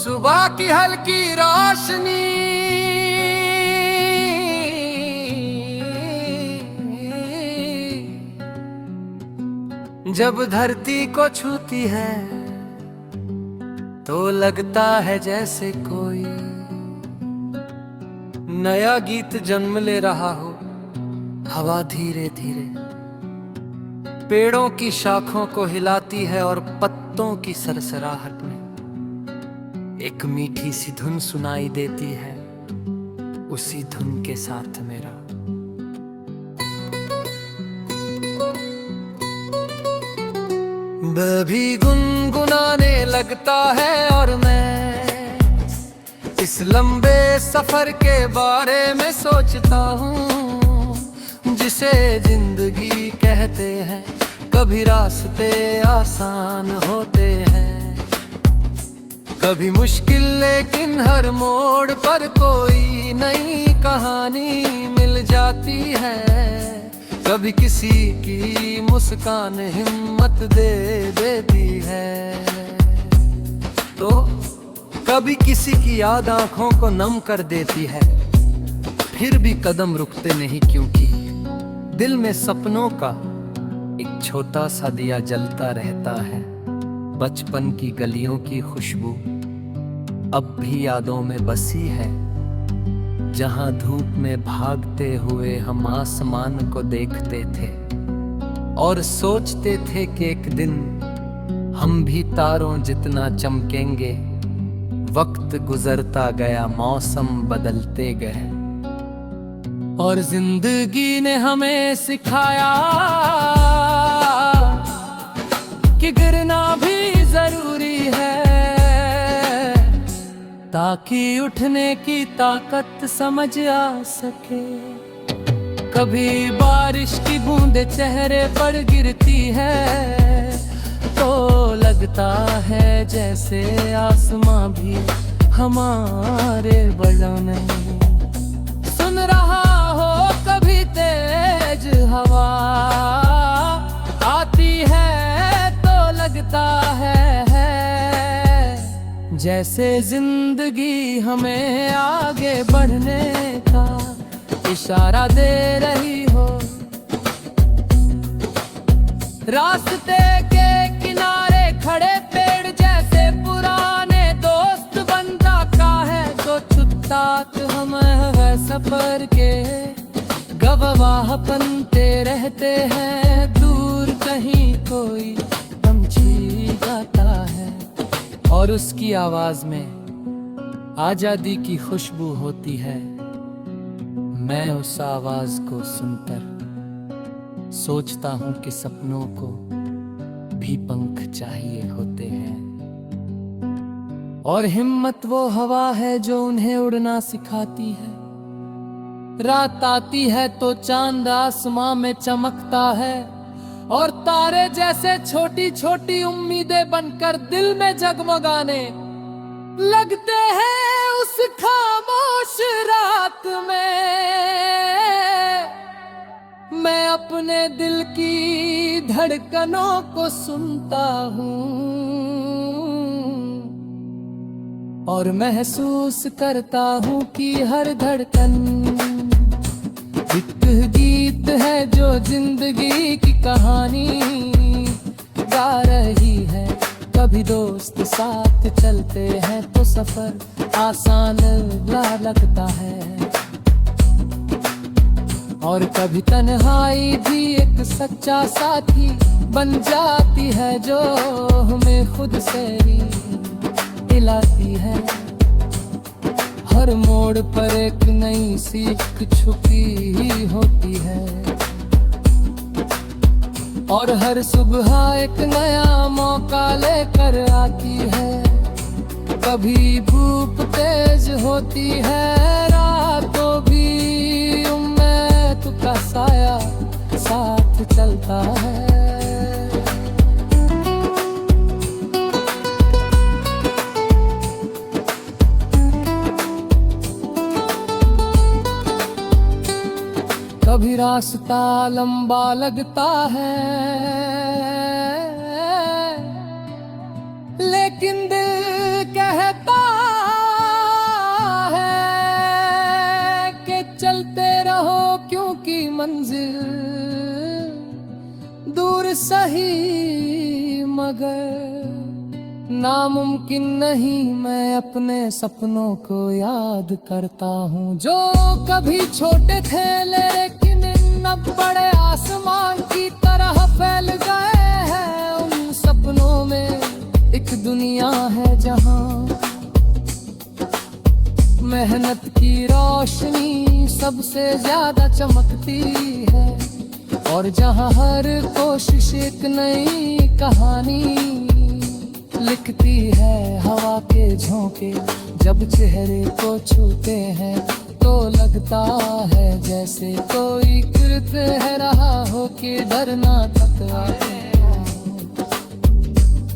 सुबह की हल्की रोशनी जब धरती को छूती है तो लगता है जैसे कोई नया गीत जन्म ले रहा हो। हवा धीरे धीरे पेड़ों की शाखों को हिलाती है और पत्तों की सरसराहट में एक मीठी सी धुन सुनाई देती है। उसी धुन के साथ मेरा भी गुनगुनाने लगता है और मैं इस लंबे सफर के बारे में सोचता हूँ जिसे जिंदगी कहते हैं। कभी रास्ते आसान होते हैं, कभी मुश्किल, लेकिन हर मोड़ पर कोई नई कहानी मिल जाती है। कभी किसी की मुस्कान हिम्मत दे देती है तो कभी किसी की याद आंखों को नम कर देती है। फिर भी कदम रुकते नहीं, क्योंकि दिल में सपनों का एक छोटा सा दिया जलता रहता है। बचपन की गलियों की खुशबू अब भी यादों में बसी है, जहां धूप में भागते हुए हम आसमान को देखते थे और सोचते थे कि एक दिन हम भी तारों जितना चमकेंगे। वक्त गुजरता गया, मौसम बदलते गए और जिंदगी ने हमें सिखाया कि गिरना भी जरूरी है ताकि उठने की ताकत समझ आ सके। कभी बारिश की बूंदें चेहरे पर गिरती है तो लगता है जैसे आसमां भी हमारे बजाने सुन रहा हो। कभी तेज हवा आती है तो लगता है जैसे जिंदगी हमें आगे बढ़ने का इशारा दे रही हो। रास्ते के किनारे खड़े पेड़ जैसे पुराने दोस्त बनता का है तो छुट्टाक हम है सफर के गवाह बनते रहते हैं। दूर कहीं कोई पंछी गाता है और उसकी आवाज में आजादी की खुशबू होती है। मैं उस आवाज को सुनकर सोचता हूँ कि सपनों को भी पंख चाहिए होते हैं और हिम्मत वो हवा है जो उन्हें उड़ना सिखाती है। रात आती है तो चांद आसमां में चमकता है और तारे जैसे छोटी छोटी उम्मीदें बनकर दिल में जगमगाने लगते हैं। उस खामोश रात में मैं अपने दिल की धड़कनों को सुनता हूँ और महसूस करता हूँ कि हर धड़कन एक गीत है जो जिंदगी की कहानी गा रही है। कभी दोस्त साथ चलते हैं तो सफर आसान लगता है और कभी तन्हाई भी एक सच्चा साथी बन जाती है जो हमें खुद से ही मिलाती है। हर मोड़ पर एक नई सीख छुपी ही होती है और हर सुबह एक नया मौका लेकर आती है। कभी धूप तेज होती है, रातों भी उम्मीद का साया साथ चलता है। कभी रास्ता लंबा लगता है लेकिन दिल कहता चलते रहो, क्योंकि मंजिल दूर सही मगर नामुमकिन नहीं। मैं अपने सपनों को याद करता हूँ जो कभी छोटे थे, लेकिन अब बड़े आसमान की तरह फैल गए हैं। उन सपनों में एक दुनिया है जहाँ मेहनत की रोशनी सबसे ज्यादा चमकती है, और जहाँ हर कोशिश एक नई कहानी लिखती है। हवा के झोंके जब चेहरे को छूते हैं तो लगता है जैसे कोई गिरत है रहा हो कि डरना तक आए।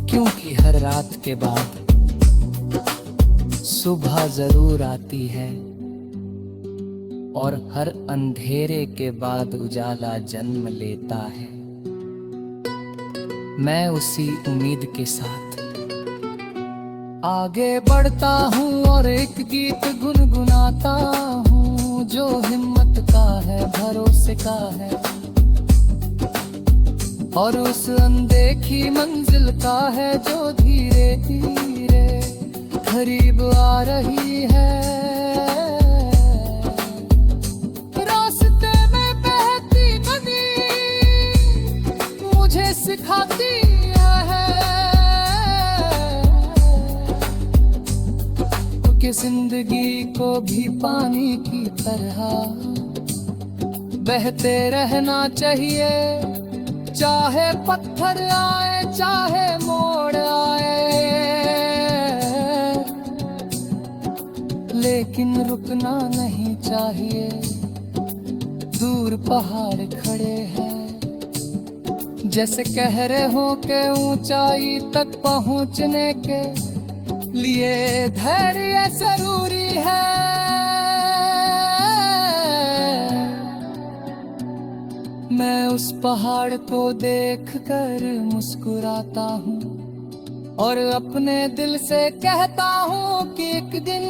क्योंकि हर रात के बाद सुबह जरूर आती है, और हर अंधेरे के बाद उजाला जन्म लेता है। मैं उसी उम्मीद के साथ आगे बढ़ता हूँ और एक गीत गुनगुनाता हूँ जो हिम्मत का है, भरोसे का है, और उस अनदेखी मंजिल का है जो धीरे धीरे करीब आ रही है। रास्ते में बहती नदी मुझे सिखाती है कि जिंदगी को भी पानी की तरह बहते रहना चाहिए। चाहे पत्थर आए, चाहे मोड़ आए, लेकिन रुकना नहीं चाहिए। दूर पहाड़ खड़े हैं जैसे कह रहे हो के ऊंचाई तक पहुंचने के लिए धैर्य जरूरी है। मैं उस पहाड़ को देखकर मुस्कुराता हूँ और अपने दिल से कहता हूँ कि एक दिन